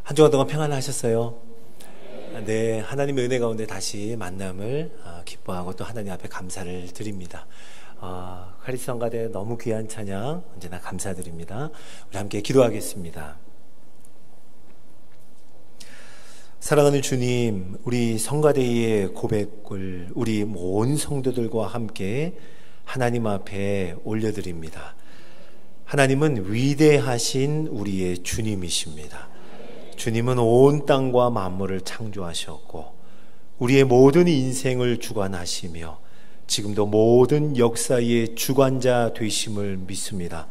한 주간 동안 평안하셨어요? 네, 하나님의 은혜 가운데 다시 만남을 기뻐하고 또 하나님 앞에 감사를 드립니다. 카리스 성가대 너무 귀한 찬양 언제나 감사드립니다. 우리 함께 기도하겠습니다. 사랑하는 주님, 우리 성가대의 고백을 우리 온 성도들과 함께 하나님 앞에 올려드립니다. 하나님은 위대하신 우리의 주님이십니다. 주님은 온 땅과 만물을 창조하셨고 우리의 모든 인생을 주관하시며 지금도 모든 역사의 주관자 되심을 믿습니다.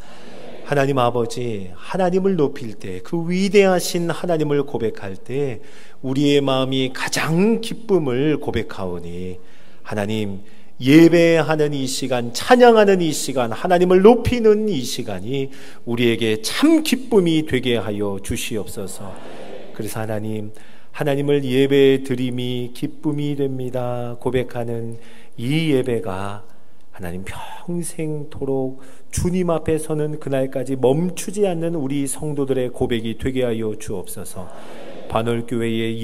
하나님 아버지, 하나님을 높일 때, 그 위대하신 하나님을 고백할 때 우리의 마음이 가장 기쁨을 고백하오니 하나님, 예배하는 이 시간, 찬양하는 이 시간, 하나님을 높이는 이 시간이 우리에게 참 기쁨이 되게 하여 주시옵소서. 그래서 하나님을 예배 드림이 기쁨이 됩니다 고백하는 이 예배가 하나님 평생토록 주님 앞에 서는 그날까지 멈추지 않는 우리 성도들의 고백이 되게 하여 주옵소서. 반월교회의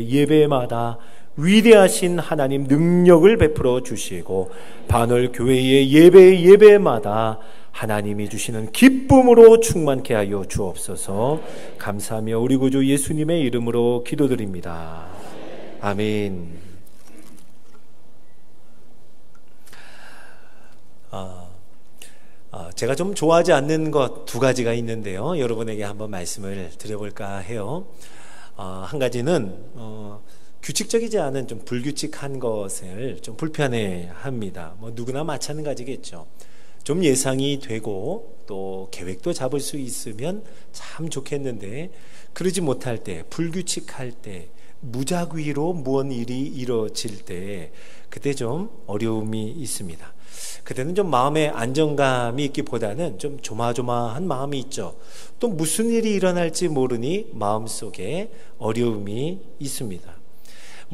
예배마다 위대하신 하나님 능력을 베풀어 주시고 반월교회의 예배마다 하나님이 주시는 기쁨으로 충만케 하여 주옵소서. 감사하며 우리 구주 예수님의 이름으로 기도드립니다. 아멘. 제가 좀 좋아하지 않는 것 두 가지가 있는데요, 여러분에게 한번 말씀을 드려볼까 해요. 한 가지는 규칙적이지 않은 좀 불규칙한 것을 좀 불편해합니다. 누구나 마찬가지겠죠. 좀 예상이 되고 또 계획도 잡을 수 있으면 참 좋겠는데 그러지 못할 때, 불규칙할 때, 무작위로 무언 일이 이루어질 때 그때 좀 어려움이 있습니다. 그때는 좀 마음의 안정감이 있기보다는 좀 조마조마한 마음이 있죠. 또 무슨 일이 일어날지 모르니 마음속에 어려움이 있습니다.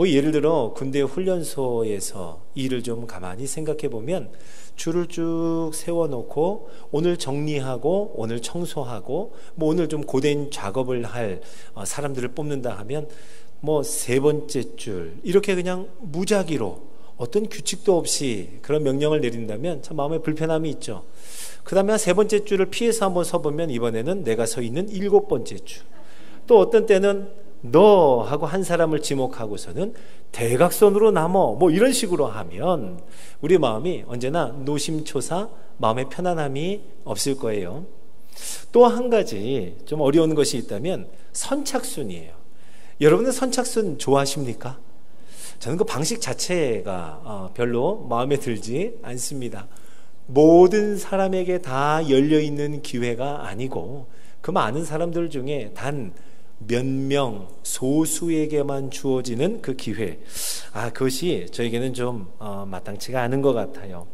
예를 들어 군대 훈련소에서 일을 좀 가만히 생각해 보면 줄을 쭉 세워놓고 오늘 정리하고 오늘 청소하고 오늘 좀 고된 작업을 할 사람들을 뽑는다 하면 세 번째 줄 이렇게 그냥 무작위로 어떤 규칙도 없이 그런 명령을 내린다면 참 마음에 불편함이 있죠. 그 다음에 세 번째 줄을 피해서 한번 서보면 이번에는 내가 서 있는 7번째 줄, 또 어떤 때는 너 하고 한 사람을 지목하고서는 대각선으로 남어 이런 식으로 하면 우리 마음이 언제나 노심초사 마음의 편안함이 없을 거예요. 또 한 가지 좀 어려운 것이 있다면 선착순이에요. 여러분은 선착순 좋아하십니까? 저는 그 방식 자체가 별로 마음에 들지 않습니다. 모든 사람에게 다 열려있는 기회가 아니고 그 많은 사람들 중에 단 몇 명 소수에게만 주어지는 그 기회, 그것이 저에게는 좀 마땅치가 않은 것 같아요.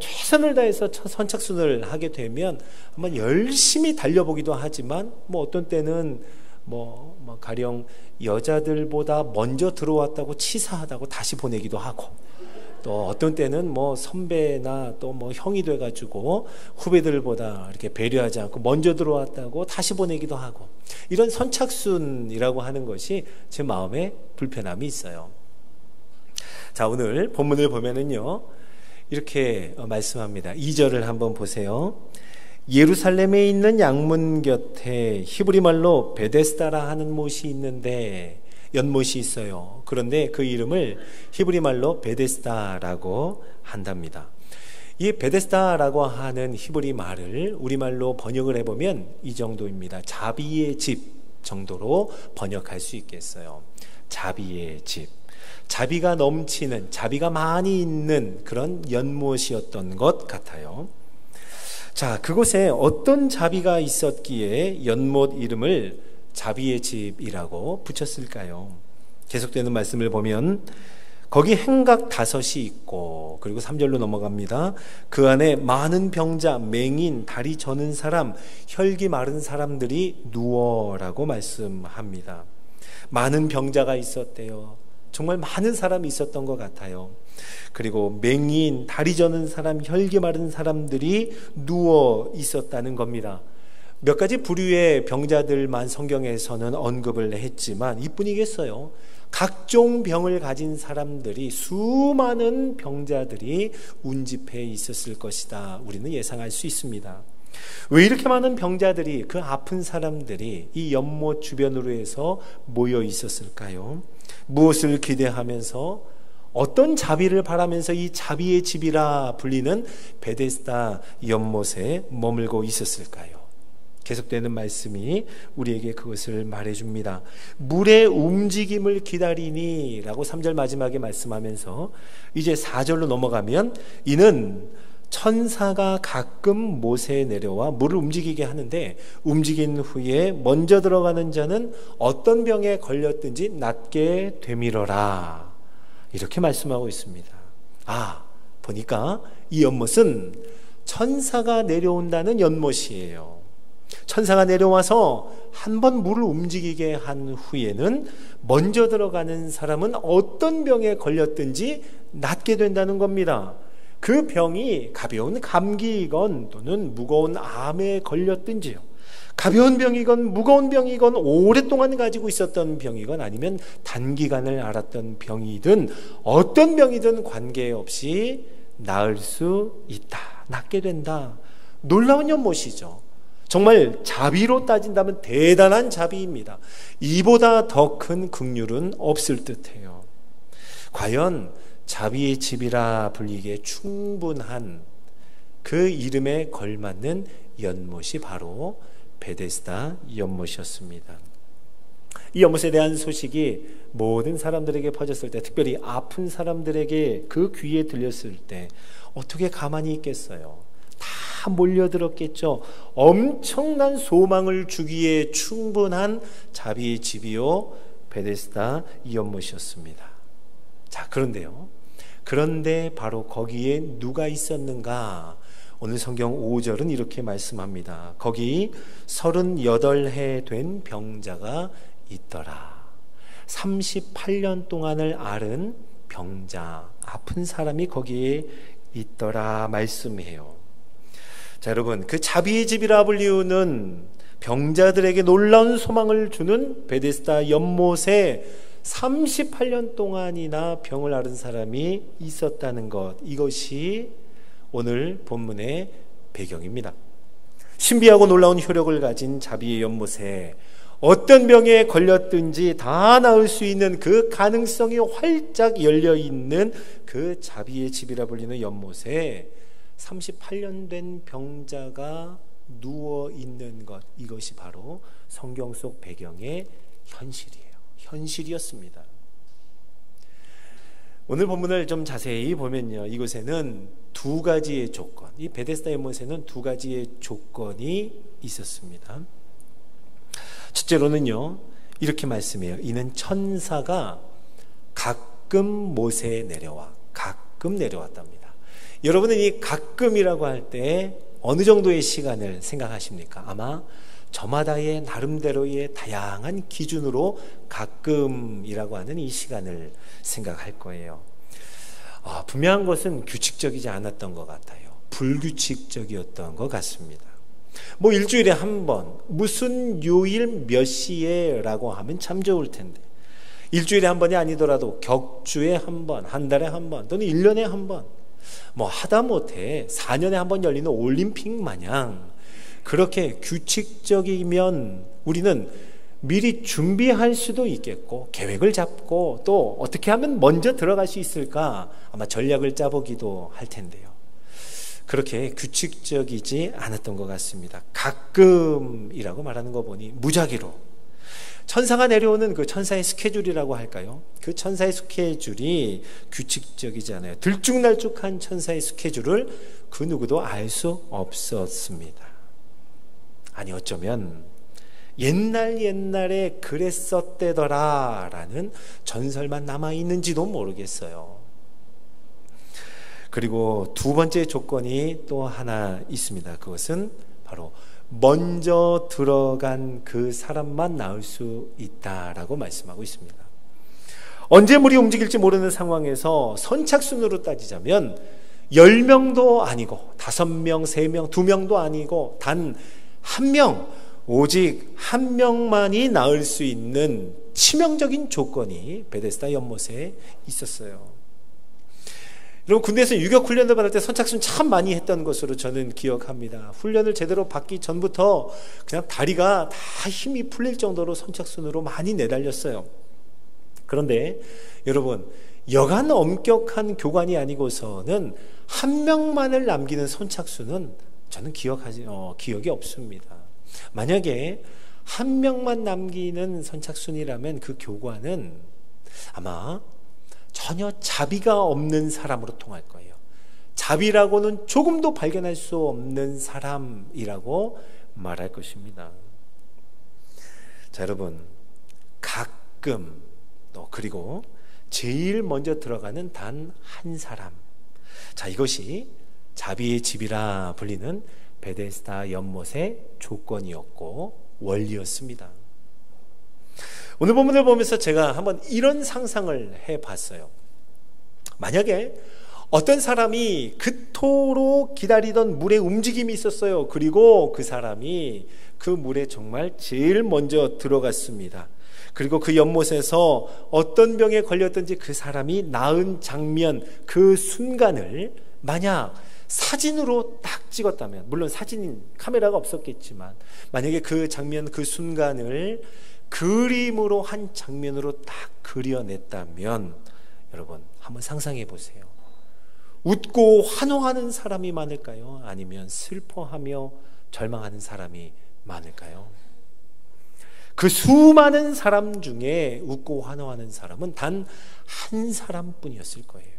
최선을 다해서 선착순을 하게 되면 한번 열심히 달려보기도 하지만 어떤 때는 가령 여자들보다 먼저 들어왔다고 치사하다고 다시 보내기도 하고, 또 어떤 때는 선배나 또 형이 돼가지고 후배들보다 이렇게 배려하지 않고 먼저 들어왔다고 다시 보내기도 하고, 이런 선착순이라고 하는 것이 제 마음에 불편함이 있어요. 자, 오늘 본문을 보면은요 이렇게 말씀합니다. 2절을 한번 보세요. 예루살렘에 있는 양문 곁에 히브리 말로 베데스다라 하는 못이 있는데, 연못이 있어요. 그런데 그 이름을 히브리 말로 베데스다라고 한답니다. 이 베데스다라고 하는 히브리 말을 우리말로 번역을 해보면 이 정도입니다. 자비의 집 정도로 번역할 수 있겠어요. 자비의 집, 자비가 넘치는, 자비가 많이 있는 그런 연못이었던 것 같아요. 자, 그곳에 어떤 자비가 있었기에 연못 이름을 자비의 집이라고 붙였을까요? 계속되는 말씀을 보면 거기 행각 5이 있고, 그리고 3절로 넘어갑니다. 그 안에 많은 병자, 맹인, 다리 저는 사람, 혈기 마른 사람들이 누워라고 말씀합니다. 많은 병자가 있었대요. 정말 많은 사람이 있었던 것 같아요. 그리고 맹인, 다리 저는 사람, 혈기 마른 사람들이 누워 있었다는 겁니다. 몇 가지 부류의 병자들만 성경에서는 언급을 했지만 이뿐이겠어요. 각종 병을 가진 사람들이, 수많은 병자들이 운집해 있었을 것이다. 우리는 예상할 수 있습니다. 왜 이렇게 많은 병자들이, 그 아픈 사람들이 이 연못 주변으로 해서 모여 있었을까요? 무엇을 기대하면서, 어떤 자비를 바라면서 이 자비의 집이라 불리는 베데스다 연못에 머물고 있었을까요? 계속되는 말씀이 우리에게 그것을 말해줍니다. 물의 움직임을 기다리니 라고 3절 마지막에 말씀하면서 이제 4절로 넘어가면, 이는 천사가 가끔 못에 내려와 물을 움직이게 하는데 움직인 후에 먼저 들어가는 자는 어떤 병에 걸렸든지 낫게 되밀어라, 이렇게 말씀하고 있습니다. 보니까 이 연못은 천사가 내려온다는 연못이에요. 천사가 내려와서 한번 물을 움직이게 한 후에는 먼저 들어가는 사람은 어떤 병에 걸렸든지 낫게 된다는 겁니다. 그 병이 가벼운 감기이건 또는 무거운 암에 걸렸든지요, 가벼운 병이건 무거운 병이건 오랫동안 가지고 있었던 병이건 아니면 단기간을 앓았던 병이든 어떤 병이든 관계없이 나을 수 있다, 낫게 된다. 놀라운 연못이죠. 정말 자비로 따진다면 대단한 자비입니다. 이보다 더 큰 긍휼은 없을 듯해요. 과연 자비의 집이라 불리기에 충분한 그 이름에 걸맞는 연못이 바로 베데스다 연못이었습니다. 이 연못에 대한 소식이 모든 사람들에게 퍼졌을 때, 특별히 아픈 사람들에게 그 귀에 들렸을 때 어떻게 가만히 있겠어요? 다 몰려들었겠죠. 엄청난 소망을 주기에 충분한 자비의 집이요 베데스다 연못이었습니다. 자, 그런데 바로 거기에 누가 있었는가? 오늘 성경 5절은 이렇게 말씀합니다. 거기 38해 된 병자가 있더라. 38년 동안을 앓은 병자, 아픈 사람이 거기에 있더라 말씀해요. 자, 여러분, 그 자비의 집이라 불리우는 병자들에게 놀라운 소망을 주는 베데스다 연못에 38년 동안이나 병을 앓은 사람이 있었다는 것, 이것이 오늘 본문의 배경입니다. 신비하고 놀라운 효력을 가진 자비의 연못에 어떤 병에 걸렸든지 다 나을 수 있는 그 가능성이 활짝 열려있는 그 자비의 집이라 불리는 연못에 38년 된 병자가 누워있는 것, 이것이 바로 성경 속 배경의 현실이었습니다. 오늘 본문을 좀 자세히 보면요, 이곳에는 두 가지의 조건, 이 베데스다 연못에는 두 가지의 조건이 있었습니다. 첫째로는요, 이렇게 말씀해요. 이는 천사가 가끔 못에 내려와, 가끔 내려왔답니다. 여러분은 이 가끔이라고 할 때 어느 정도의 시간을 생각하십니까? 아마 저마다의 나름대로의 다양한 기준으로 가끔이라고 하는 이 시간을 생각할 거예요. 분명한 것은 규칙적이지 않았던 것 같아요. 불규칙적이었던 것 같습니다. 일주일에 한 번, 무슨 요일 몇 시에 라고 하면 참 좋을 텐데, 일주일에 한 번이 아니더라도 격주에 한 번, 한 달에 한 번, 또는 1년에 한 번, 하다못해 4년에 한 번 열리는 올림픽 마냥 그렇게 규칙적이면 우리는 미리 준비할 수도 있겠고, 계획을 잡고 또 어떻게 하면 먼저 들어갈 수 있을까 아마 전략을 짜보기도 할 텐데요. 그렇게 규칙적이지 않았던 것 같습니다. 가끔이라고 말하는 거 보니 무작위로 천사가 내려오는 그 천사의 스케줄이라고 할까요? 그 천사의 스케줄이 규칙적이지 않아요. 들쭉날쭉한 천사의 스케줄을 그 누구도 알 수 없었습니다. 아니, 어쩌면 옛날에 그랬었대더라 라는 전설만 남아있는지도 모르겠어요. 그리고 두 번째 조건이 또 하나 있습니다. 그것은 바로 먼저 들어간 그 사람만 나을 수 있다라고 말씀하고 있습니다. 언제 물이 움직일지 모르는 상황에서 선착순으로 따지자면 10명도 아니고 5명, 3명, 2명도 아니고 단 한 명, 오직 한 명만이 나을 수 있는 치명적인 조건이 베데스다 연못에 있었어요. 여러분, 군대에서 유격 훈련을 받을 때 선착순 참 많이 했던 것으로 저는 기억합니다. 훈련을 제대로 받기 전부터 그냥 다리가 다 힘이 풀릴 정도로 선착순으로 많이 내달렸어요. 그런데 여러분, 여간 엄격한 교관이 아니고서는 한 명만을 남기는 선착순은 저는 기억이 없습니다. 만약에 한 명만 남기는 선착순이라면 그 교관은 아마 전혀 자비가 없는 사람으로 통할 거예요. 자비라고는 조금도 발견할 수 없는 사람이라고 말할 것입니다. 자, 여러분, 가끔 또 그리고 제일 먼저 들어가는 단 한 사람. 자, 이것이 자비의 집이라 불리는 베데스다 연못의 조건이었고 원리였습니다. 오늘 본문을 보면서 제가 한번 이런 상상을 해봤어요. 만약에 어떤 사람이 그토록 기다리던 물의 움직임이 있었어요. 그리고 그 사람이 그 물에 정말 제일 먼저 들어갔습니다. 그리고 그 연못에서 어떤 병에 걸렸든지 그 사람이 나은 장면, 그 순간을 만약 사진으로 딱 찍었다면, 물론 사진 카메라가 없었겠지만 만약에 그 장면, 그 순간을 그림으로 한 장면으로 딱 그려냈다면 여러분 한번 상상해 보세요. 웃고 환호하는 사람이 많을까요? 아니면 슬퍼하며 절망하는 사람이 많을까요? 그 수많은 사람 중에 웃고 환호하는 사람은 단 한 사람뿐이었을 거예요.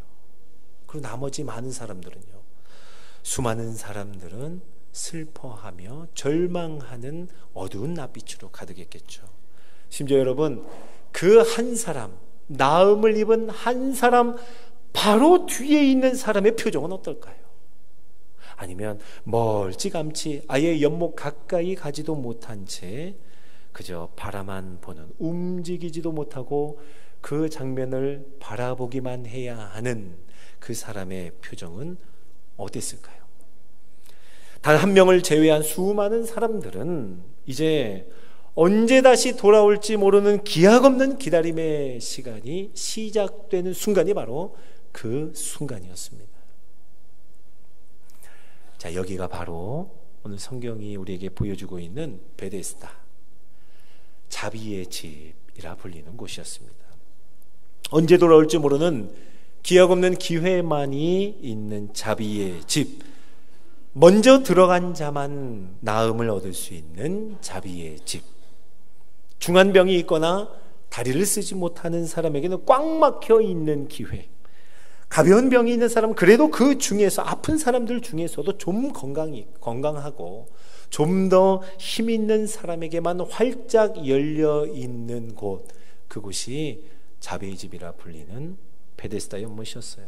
그리고 나머지 많은 사람들은요, 수많은 사람들은 슬퍼하며 절망하는 어두운 낯빛으로 가득했겠죠. 심지어 여러분, 그 한 사람, 나음을 입은 한 사람 바로 뒤에 있는 사람의 표정은 어떨까요? 아니면 멀찌감치 아예 연못 가까이 가지도 못한 채 그저 바라만 보는, 움직이지도 못하고 그 장면을 바라보기만 해야 하는 그 사람의 표정은 어땠을까요? 단 한 명을 제외한 수많은 사람들은 이제 언제 다시 돌아올지 모르는 기약 없는 기다림의 시간이 시작되는 순간이 바로 그 순간이었습니다. 자, 여기가 바로 오늘 성경이 우리에게 보여주고 있는 베데스다, 자비의 집이라 불리는 곳이었습니다. 언제 돌아올지 모르는 기약 없는 기회만이 있는 자비의 집, 먼저 들어간 자만 나음을 얻을 수 있는 자비의 집, 중한 병이 있거나 다리를 쓰지 못하는 사람에게는 꽉 막혀 있는 기회, 가벼운 병이 있는 사람은 그래도 그 중에서, 아픈 사람들 중에서도 좀 건강하고 좀 더 힘 있는 사람에게만 활짝 열려 있는 곳, 그곳이 자비의 집이라 불리는 베데스다 연못이었어요.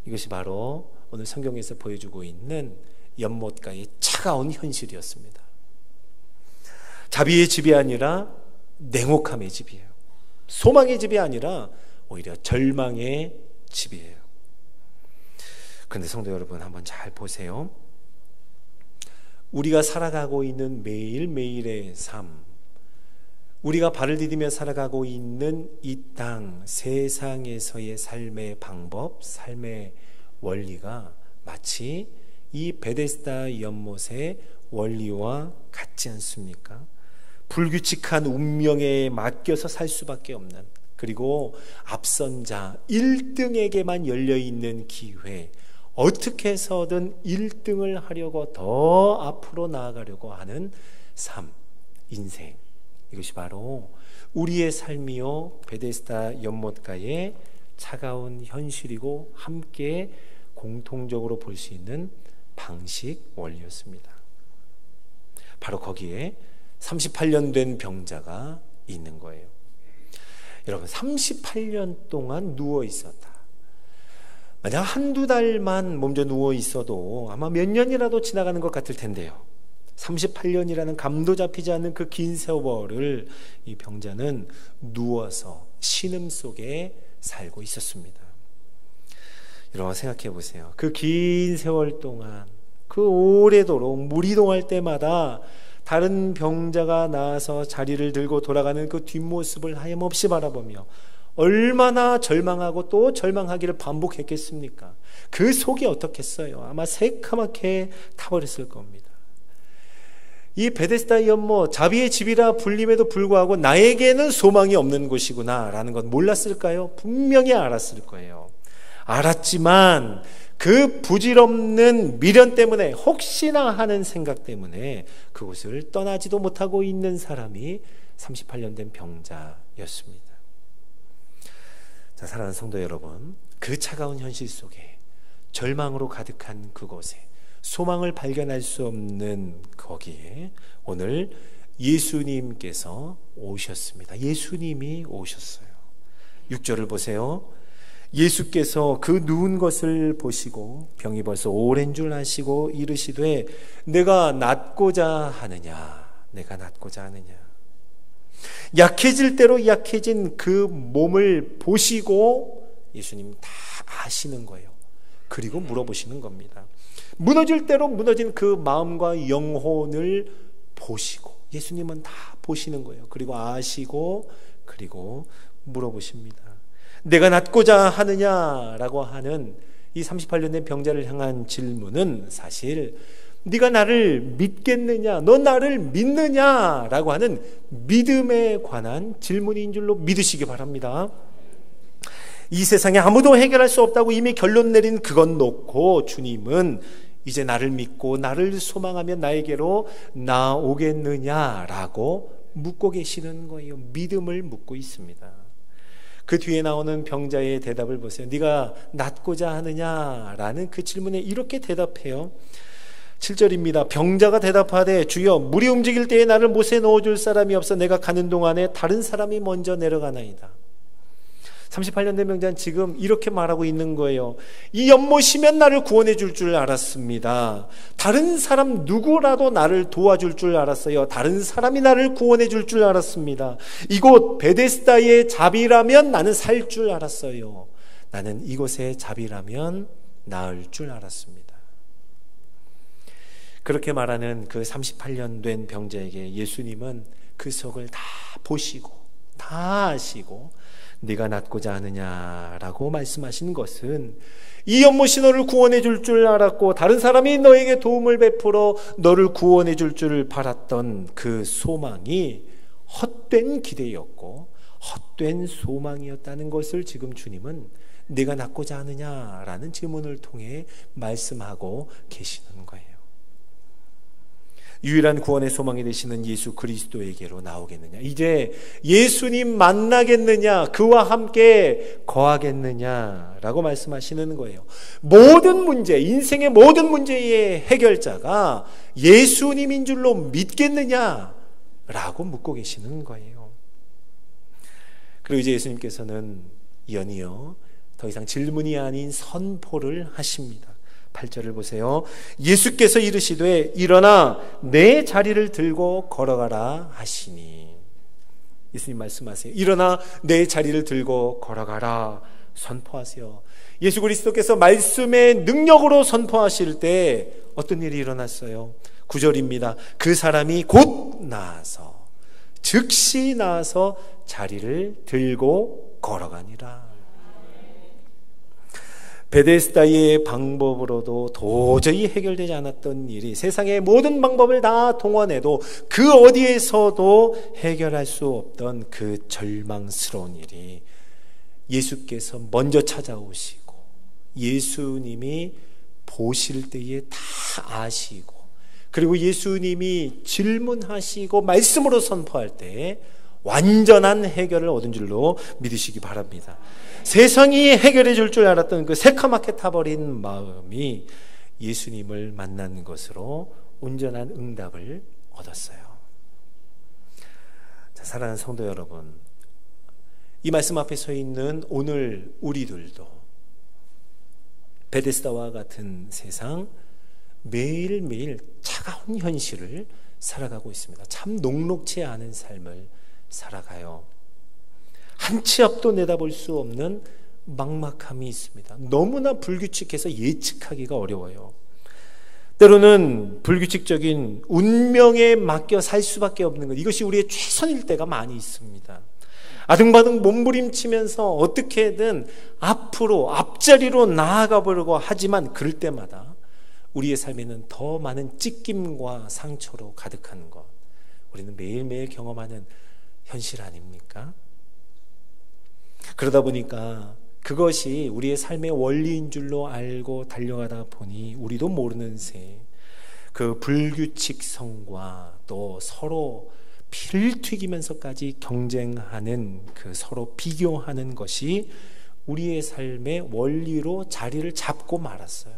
이것이 바로 오늘 성경에서 보여주고 있는 연못가의 차가운 현실이었습니다. 자비의 집이 아니라 냉혹함의 집이에요. 소망의 집이 아니라 오히려 절망의 집이에요. 그런데 성도 여러분, 한번 잘 보세요. 우리가 살아가고 있는 매일매일의 삶, 우리가 발을 디디며 살아가고 있는 이 땅, 세상에서의 삶의 방법, 삶의 원리가 마치 이 베데스다 연못의 원리와 같지 않습니까? 불규칙한 운명에 맡겨서 살 수밖에 없는, 그리고 앞선 자 1등에게만 열려있는 기회, 어떻게 해서든 1등을 하려고 더 앞으로 나아가려고 하는 삶, 인생, 이것이 바로 우리의 삶이요 베데스다 연못가의 차가운 현실이고 함께 공통적으로 볼 수 있는 방식, 원리였습니다. 바로 거기에 38년 된 병자가 있는 거예요. 여러분, 38년 동안 누워 있었다. 만약 한두 달만 먼저 누워 있어도 아마 몇 년이라도 지나가는 것 같을 텐데요, 38년이라는 감도 잡히지 않는 그 긴 세월을 이 병자는 누워서 신음 속에 살고 있었습니다. 여러분 생각해 보세요. 그 긴 세월 동안 그 그 오래도록 무리동할 때마다 다른 병자가 나와서 자리를 들고 돌아가는 그 뒷모습을 하염없이 바라보며 얼마나 절망하고 또 절망하기를 반복했겠습니까? 그 속이 어떻겠어요? 아마 새카맣게 타버렸을 겁니다. 이 베데스다 연못, 자비의 집이라 불림에도 불구하고 나에게는 소망이 없는 곳이구나 라는 건 몰랐을까요? 분명히 알았을 거예요. 알았지만 그 부질없는 미련 때문에, 혹시나 하는 생각 때문에 그곳을 떠나지도 못하고 있는 사람이 38년 된 병자였습니다. 자, 사랑하는 성도 여러분, 그 차가운 현실 속에, 절망으로 가득한 그곳에, 소망을 발견할 수 없는 거기에 오늘 예수님께서 오셨습니다. 예수님이 오셨어요. 6절을 보세요. 예수께서 그 누운 것을 보시고 병이 벌써 오랜 줄 아시고 이르시되 내가 낫고자 하느냐, 내가 낫고자 하느냐. 약해질 대로 약해진 그 몸을 보시고 예수님 다 아시는 거예요. 그리고 물어보시는 겁니다. 무너질 대로 무너진 그 마음과 영혼을 보시고, 예수님은 다 보시는 거예요. 그리고 아시고, 그리고 물어보십니다. 내가 낫고자 하느냐라고 하는 이 38년 된 병자를 향한 질문은 사실 네가 나를 믿겠느냐, 너 나를 믿느냐라고 하는 믿음에 관한 질문인 줄로 믿으시기 바랍니다. 이 세상에 아무도 해결할 수 없다고 이미 결론 내린 그건 놓고 주님은 이제 나를 믿고 나를 소망하며 나에게로 나오겠느냐라고 묻고 계시는 거예요. 믿음을 묻고 있습니다. 그 뒤에 나오는 병자의 대답을 보세요. 네가 낫고자 하느냐라는 그 질문에 이렇게 대답해요. 7절입니다. 병자가 대답하되 주여 물이 움직일 때에 나를 못에 넣어줄 사람이 없어 내가 가는 동안에 다른 사람이 먼저 내려가나이다. 38년 된 병자는 지금 이렇게 말하고 있는 거예요. 이 연못이면 나를 구원해 줄 줄 알았습니다. 다른 사람 누구라도 나를 도와줄 줄 알았어요. 다른 사람이 나를 구원해 줄 줄 알았습니다. 이곳 베데스다의 자비라면 나는 살 줄 알았어요. 나는 이곳의 자비라면 나을 줄 알았습니다. 그렇게 말하는 그 38년 된 병자에게 예수님은 그 속을 다 보시고 다 아시고 네가 낫고자 하느냐라고 말씀하신 것은 이 연못이 너를 구원해 줄 줄 알았고 다른 사람이 너에게 도움을 베풀어 너를 구원해 줄 줄 바랐던 그 소망이 헛된 기대였고 헛된 소망이었다는 것을 지금 주님은 네가 낫고자 하느냐라는 질문을 통해 말씀하고 계시는 거예요. 유일한 구원의 소망이 되시는 예수 그리스도에게로 나오겠느냐, 이제 예수님 만나겠느냐, 그와 함께 거하겠느냐라고 말씀하시는 거예요. 모든 문제, 인생의 모든 문제의 해결자가 예수님인 줄로 믿겠느냐라고 묻고 계시는 거예요. 그리고 이제 예수님께서는 연이어 더 이상 질문이 아닌 선포를 하십니다. 8절을 보세요. 예수께서 이르시되 일어나 내 자리를 들고 걸어가라 하시니. 예수님 말씀하세요. 일어나 내 자리를 들고 걸어가라 선포하세요. 예수 그리스도께서 말씀의 능력으로 선포하실 때 어떤 일이 일어났어요? 9절입니다. 그 사람이 곧 나아서, 즉시 나아서 자리를 들고 걸어가니라. 베데스다의 방법으로도 도저히 해결되지 않았던 일이 세상의 모든 방법을 다 동원해도 그 어디에서도 해결할 수 없던 그 절망스러운 일이 예수께서 먼저 찾아오시고 예수님이 보실 때에 다 아시고 그리고 예수님이 질문하시고 말씀으로 선포할 때 완전한 해결을 얻은 줄로 믿으시기 바랍니다. 세상이 해결해 줄 줄 알았던 그 새카맣게 타버린 마음이 예수님을 만난 것으로 온전한 응답을 얻었어요. 자, 사랑하는 성도 여러분, 이 말씀 앞에 서 있는 오늘 우리들도 베데스다와 같은 세상, 매일매일 차가운 현실을 살아가고 있습니다. 참 녹록지 않은 삶을 살아가요. 한 치 앞도 내다볼 수 없는 막막함이 있습니다. 너무나 불규칙해서 예측하기가 어려워요. 때로는 불규칙적인 운명에 맡겨 살 수밖에 없는 것, 이것이 우리의 최선일 때가 많이 있습니다. 아등바등 몸부림치면서 어떻게든 앞자리로 나아가 보려고 하지만 그럴 때마다 우리의 삶에는 더 많은 찢김과 상처로 가득한 것, 우리는 매일매일 경험하는 현실 아닙니까? 그러다 보니까 그것이 우리의 삶의 원리인 줄로 알고 달려가다 보니 우리도 모르는 새 그 불규칙성과 또 서로 피를 튀기면서까지 경쟁하는, 그 서로 비교하는 것이 우리의 삶의 원리로 자리를 잡고 말았어요.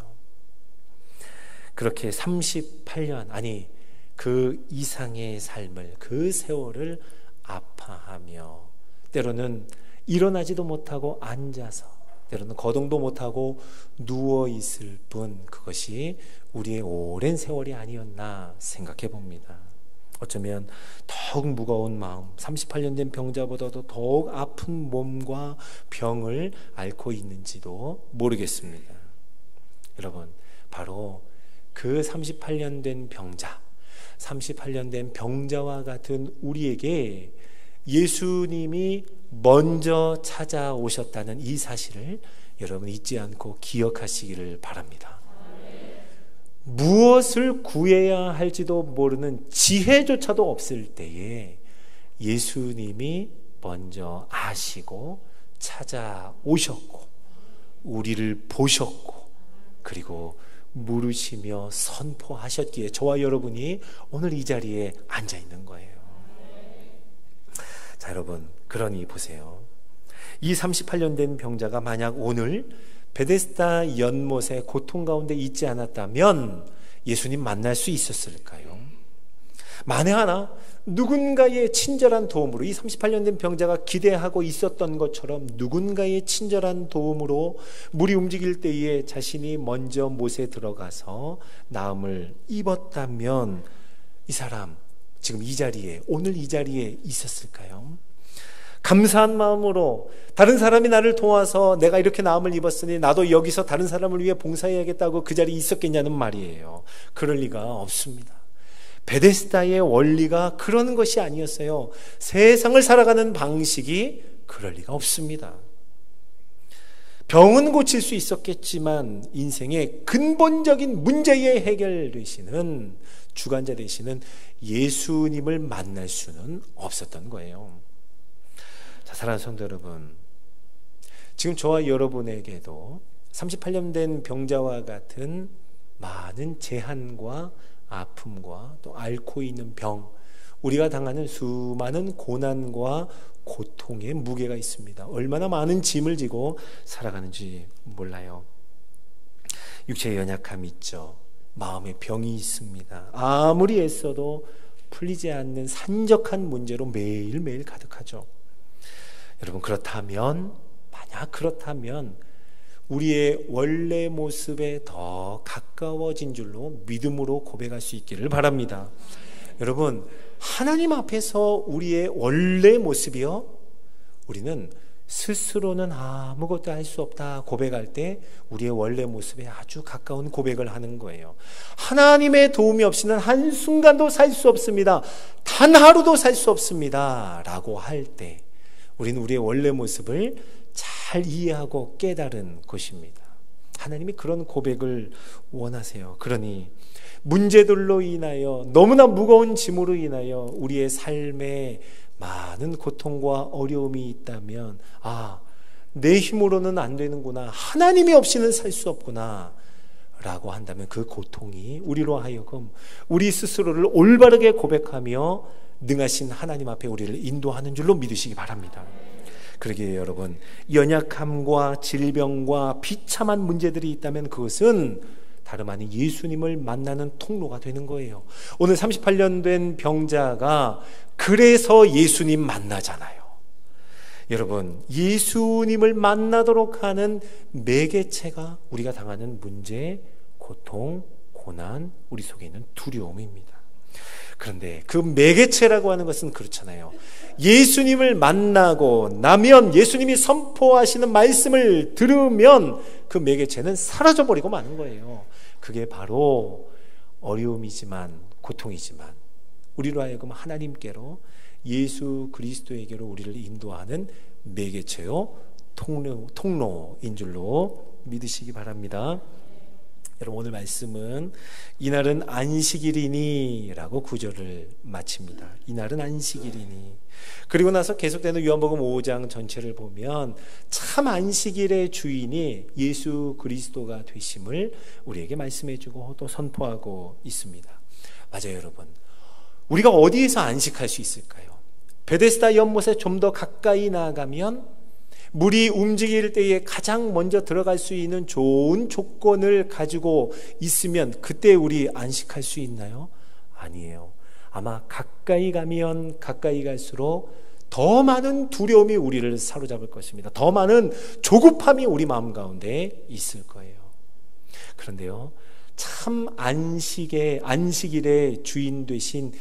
그렇게 38년, 아니 그 이상의 삶을, 그 세월을 아파하며 때로는 일어나지도 못하고 앉아서, 때로는 거동도 못하고 누워있을 뿐, 그것이 우리의 오랜 세월이 아니었나 생각해 봅니다. 어쩌면 더욱 무거운 마음, 38년 된 병자보다도 더욱 아픈 몸과 병을 앓고 있는지도 모르겠습니다. 여러분, 바로 그 38년 된 병자, 38년 된 병자와 같은 우리에게 예수님이 먼저 찾아오셨다는 이 사실을 여러분 잊지 않고 기억하시기를 바랍니다. 무엇을 구해야 할지도 모르는 지혜조차도 없을 때에 예수님이 먼저 아시고 찾아오셨고 우리를 보셨고 그리고 물으시며 선포하셨기에 저와 여러분이 오늘 이 자리에 앉아 있는 거예요. 자, 여러분, 그러니 보세요. 이 38년 된 병자가 만약 오늘 베데스다 연못의 고통 가운데 있지 않았다면 예수님 만날 수 있었을까요? 만에 하나 누군가의 친절한 도움으로, 이 38년 된 병자가 기대하고 있었던 것처럼 누군가의 친절한 도움으로 물이 움직일 때에 자신이 먼저 못에 들어가서 나음을 입었다면 이 사람 지금 이 자리에, 오늘 이 자리에 있었을까요? 감사한 마음으로 다른 사람이 나를 도와서 내가 이렇게 나음을 입었으니 나도 여기서 다른 사람을 위해 봉사해야겠다고 그 자리에 있었겠냐는 말이에요. 그럴 리가 없습니다. 베데스다의 원리가 그런 것이 아니었어요. 세상을 살아가는 방식이 그럴 리가 없습니다. 병은 고칠 수 있었겠지만 인생의 근본적인 문제의 해결 되시는, 주관자 되시는 예수님을 만날 수는 없었던 거예요. 자, 사랑하는 성도 여러분, 지금 저와 여러분에게도 38년 된 병자와 같은 많은 제한과 아픔과 또 앓고 있는 병, 우리가 당하는 수많은 고난과 고통의 무게가 있습니다. 얼마나 많은 짐을 지고 살아가는지 몰라요. 육체의 연약함이 있죠. 마음의 병이 있습니다. 아무리 애써도 풀리지 않는 산적한 문제로 매일매일 가득하죠. 여러분, 그렇다면, 만약 그렇다면 우리의 원래 모습에 더 가까워진 줄로 믿음으로 고백할 수 있기를 바랍니다. 여러분, 하나님 앞에서 우리의 원래 모습이요, 우리는 스스로는 아무것도 할 수 없다 고백할 때 우리의 원래 모습에 아주 가까운 고백을 하는 거예요. 하나님의 도움이 없이는 한순간도 살 수 없습니다. 단 하루도 살 수 없습니다 라고 할 때 우리는 우리의 원래 모습을 잘 이해하고 깨달은 것입니다. 하나님이 그런 고백을 원하세요. 그러니 문제들로 인하여, 너무나 무거운 짐으로 인하여 우리의 삶에 많은 고통과 어려움이 있다면, 내 힘으로는 안 되는구나, 하나님이 없이는 살 수 없구나 라고 한다면 그 고통이 우리로 하여금 우리 스스로를 올바르게 고백하며 능하신 하나님 앞에 우리를 인도하는 줄로 믿으시기 바랍니다. 그러기에 여러분, 연약함과 질병과 비참한 문제들이 있다면 그것은 다름 아닌 예수님을 만나는 통로가 되는 거예요. 오늘 38년 된 병자가 그래서 예수님 만나잖아요. 여러분, 예수님을 만나도록 하는 매개체가 우리가 당하는 문제, 고통, 고난, 우리 속에 있는 두려움입니다. 그런데 그 매개체라고 하는 것은 그렇잖아요. 예수님을 만나고 나면, 예수님이 선포하시는 말씀을 들으면 그 매개체는 사라져버리고 마는 거예요. 그게 바로 어려움이지만 고통이지만 우리로 하여금 하나님께로 예수 그리스도에게로 우리를 인도하는 매개체요 통로인 줄로 믿으시기 바랍니다. 여러분, 오늘 말씀은 이날은 안식일이니 라고 구절을 마칩니다. 이날은 안식일이니. 그리고 나서 계속되는 요한복음 5장 전체를 보면 참 안식일의 주인이 예수 그리스도가 되심을 우리에게 말씀해주고 또 선포하고 있습니다. 맞아요, 여러분. 우리가 어디에서 안식할 수 있을까요? 베데스다 연못에 좀 더 가까이 나아가면 물이 움직일 때에 가장 먼저 들어갈 수 있는 좋은 조건을 가지고 있으면 그때 우리 안식할 수 있나요? 아니에요. 아마 가까이 가면 가까이 갈수록 더 많은 두려움이 우리를 사로잡을 것입니다. 더 많은 조급함이 우리 마음 가운데 있을 거예요. 그런데요, 참 안식일의 주인 되신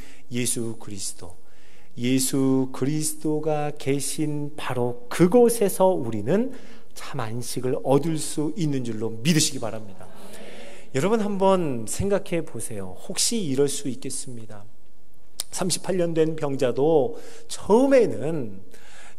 예수 그리스도가 계신 바로 그곳에서 우리는 참 안식을 얻을 수 있는 줄로 믿으시기 바랍니다. 여러분, 한번 생각해 보세요. 혹시 이럴 수 있겠습니다. 38년 된 병자도 처음에는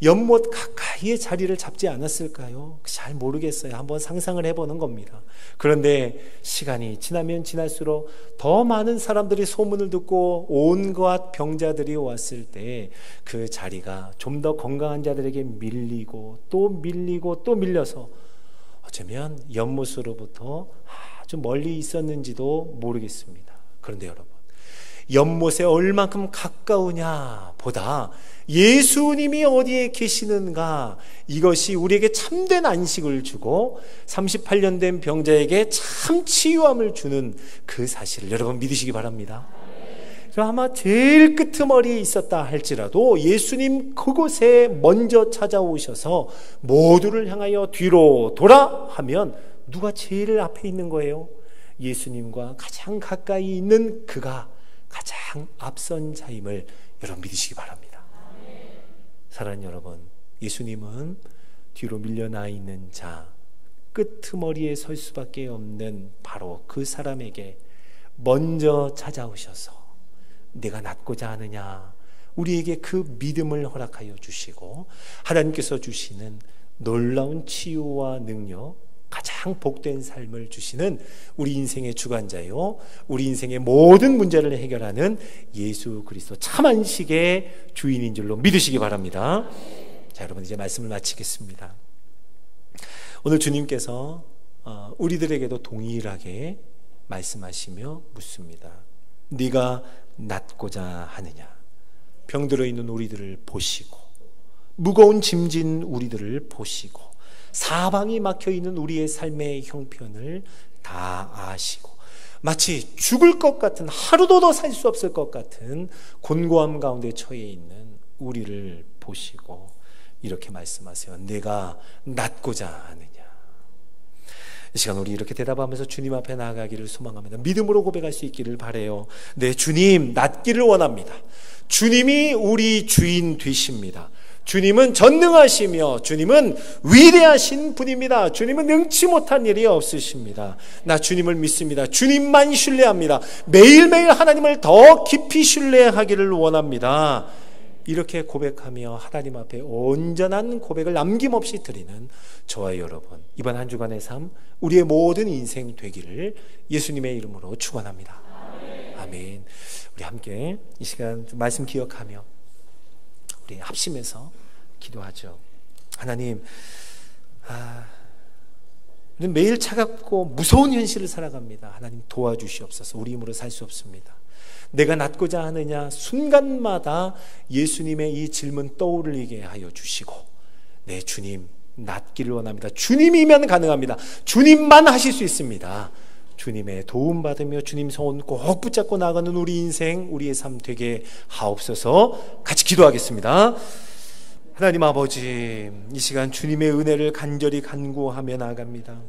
연못 가까이에 자리를 잡지 않았을까요? 잘 모르겠어요. 한번 상상을 해보는 겁니다. 그런데 시간이 지나면 지날수록 더 많은 사람들이 소문을 듣고 온갖 병자들이 왔을 때 그 자리가 좀 더 건강한 자들에게 밀리고 또 밀려서 어쩌면 연못으로부터 아주 멀리 있었는지도 모르겠습니다. 그런데 여러분, 연못에 얼만큼 가까우냐 보다 예수님이 어디에 계시는가, 이것이 우리에게 참된 안식을 주고 38년 된 병자에게 참 치유함을 주는 그 사실을 여러분 믿으시기 바랍니다. 아마 제일 끄트머리에 있었다 할지라도 예수님 그곳에 먼저 찾아오셔서 모두를 향하여 뒤로 돌아 하면 누가 제일 앞에 있는 거예요? 예수님과 가장 가까이 있는 그가 가장 앞선 자임을 여러분 믿으시기 바랍니다. 사랑하는 여러분, 예수님은 뒤로 밀려나 있는 자, 끄트머리에 설 수밖에 없는 바로 그 사람에게 먼저 찾아오셔서 내가 낫고자 하느냐, 우리에게 그 믿음을 허락하여 주시고 하나님께서 주시는 놀라운 치유와 능력, 가장 복된 삶을 주시는 우리 인생의 주관자요, 우리 인생의 모든 문제를 해결하는 예수 그리스도 참 안식의 주인인 줄로 믿으시기 바랍니다. 자, 여러분, 이제 말씀을 마치겠습니다. 오늘 주님께서 우리들에게도 동일하게 말씀하시며 묻습니다. 네가 낫고자 하느냐? 병들어 있는 우리들을 보시고 무거운 짐진 우리들을 보시고 사방이 막혀있는 우리의 삶의 형편을 다 아시고 마치 죽을 것 같은, 하루도 더 살 수 없을 것 같은 곤고함 가운데 처해 있는 우리를 보시고 이렇게 말씀하세요. 내가 낫고자 하느냐? 이 시간 우리 이렇게 대답하면서 주님 앞에 나아가기를 소망합니다. 믿음으로 고백할 수 있기를 바라요. 네, 주님, 낫기를 원합니다. 주님이 우리 주인 되십니다. 주님은 전능하시며 주님은 위대하신 분입니다. 주님은 능치 못한 일이 없으십니다. 나 주님을 믿습니다. 주님만 신뢰합니다. 매일매일 하나님을 더 깊이 신뢰하기를 원합니다. 이렇게 고백하며 하나님 앞에 온전한 고백을 남김없이 드리는 저와 여러분, 이번 한 주간의 삶, 우리의 모든 인생 되기를 예수님의 이름으로 축원합니다. 아멘. 우리 함께 이 시간 말씀 기억하며 우리 합심해서 기도하죠. 하나님, 우리는 매일 차갑고 무서운 현실을 살아갑니다. 하나님 도와주시옵소서. 우리 힘으로 살 수 없습니다. 내가 낫고자 하느냐? 순간마다 예수님의 이 질문 떠오르게 하여 주시고, 네, 주님, 낫기를 원합니다. 주님이면 가능합니다. 주님만 하실 수 있습니다. 주님의 도움받으며 주님 손 꼭 붙잡고 나가는 우리 인생, 우리의 삶 되게 하옵소서. 같이 기도하겠습니다. 하나님 아버지, 이 시간 주님의 은혜를 간절히 간구하며 나아갑니다.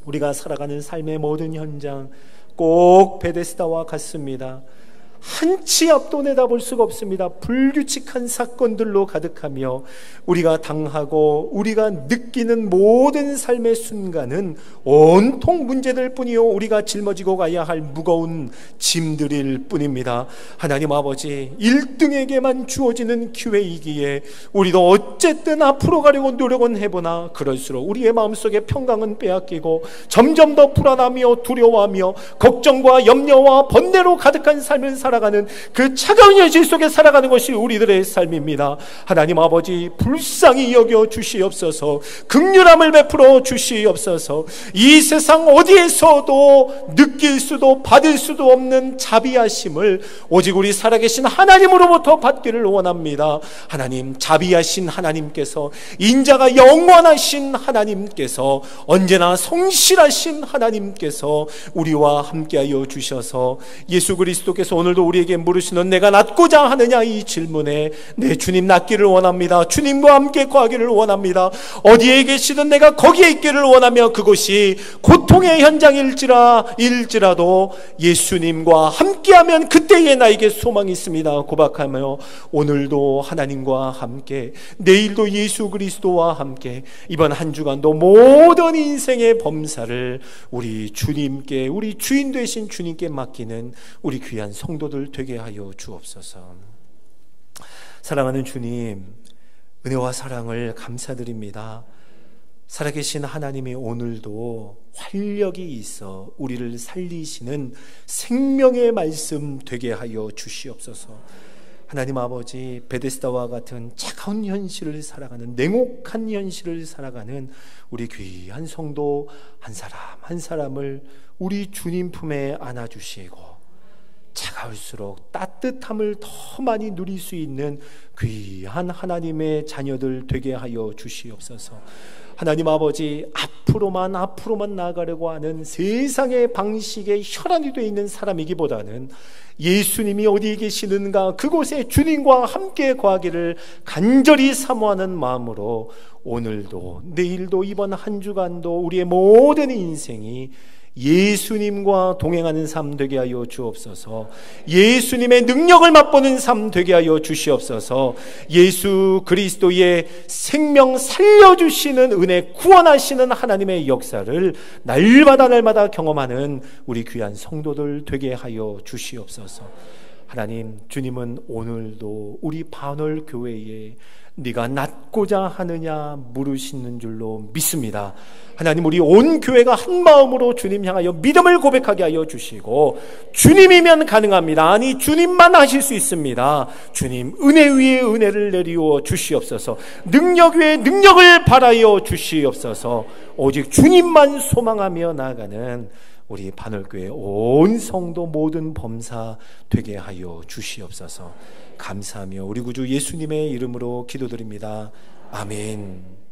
우리가 살아가는 삶의 모든 현장 꼭 베데스다와 같습니다. 한 치 앞도 내다볼 수가 없습니다. 불규칙한 사건들로 가득하며 우리가 당하고 우리가 느끼는 모든 삶의 순간은 온통 문제들 뿐이요, 우리가 짊어지고 가야 할 무거운 짐들일 뿐입니다. 하나님 아버지, 1등에게만 주어지는 기회이기에 우리도 어쨌든 앞으로 가려고 노력은 해보나 그럴수록 우리의 마음속에 평강은 빼앗기고 점점 더 불안하며 두려워하며 걱정과 염려와 번뇌로 가득한 삶을 살아가는 그 차가운 현실 속에 살아가는 것이 우리들의 삶입니다. 하나님 아버지, 불쌍히 여겨 주시옵소서. 긍휼함을 베풀어 주시옵소서. 이 세상 어디에서도 느낄 수도 받을 수도 없는 자비하심을 오직 우리 살아계신 하나님으로부터 받기를 원합니다. 하나님, 자비하신 하나님께서, 인자가 영원하신 하나님께서, 언제나 성실하신 하나님께서 우리와 함께하여 주셔서 예수 그리스도께서 오늘도 우리에게 물으시는 내가 낫고자 하느냐, 이 질문에 내 주님 낫기를 원합니다. 주님과 함께 거하기를 원합니다. 어디에 계시든 내가 거기에 있기를 원하며 그곳이 고통의 현장일지라도 예수님과 함께하면 그때에 나에게 소망이 있습니다 고백하며 오늘도 하나님과 함께, 내일도 예수 그리스도와 함께 이번 한 주간도 모든 인생의 범사를 우리 주님께, 우리 주인 되신 주님께 맡기는 우리 귀한 성도들 되게 하여 주옵소서. 사랑하는 주님, 은혜와 사랑을 감사드립니다. 살아계신 하나님이 오늘도 활력이 있어 우리를 살리시는 생명의 말씀 되게 하여 주시옵소서. 하나님 아버지, 베데스다와 같은 차가운 현실을 살아가는, 냉혹한 현실을 살아가는 우리 귀한 성도 한 사람 한 사람을 우리 주님 품에 안아주시고 차가울수록 따뜻함을 더 많이 누릴 수 있는 귀한 하나님의 자녀들 되게 하여 주시옵소서. 하나님 아버지, 앞으로만 나아가려고 하는 세상의 방식에 혈안이 되어 있는 사람이기보다는 예수님이 어디에 계시는가 그곳에 주님과 함께 거하기를 간절히 사모하는 마음으로 오늘도 내일도 이번 한 주간도 우리의 모든 인생이 예수님과 동행하는 삶 되게 하여 주옵소서. 예수님의 능력을 맛보는 삶 되게 하여 주시옵소서. 예수 그리스도의 생명 살려주시는 은혜, 구원하시는 하나님의 역사를 날마다 경험하는 우리 귀한 성도들 되게 하여 주시옵소서. 하나님, 주님은 오늘도 우리 반월 교회에 네가 낫고자 하느냐 물으시는 줄로 믿습니다. 하나님, 우리 온 교회가 한 마음으로 주님 향하여 믿음을 고백하게 하여 주시고, 주님이면 가능합니다. 아니, 주님만 하실 수 있습니다. 주님, 은혜 위에 은혜를 내리워 주시옵소서. 능력 위에 능력을 발하여 주시옵소서. 오직 주님만 소망하며 나아가는 우리 반월교회 온 성도 모든 범사 되게 하여 주시옵소서. 감사하며 우리 구주 예수님의 이름으로 기도드립니다. 아멘.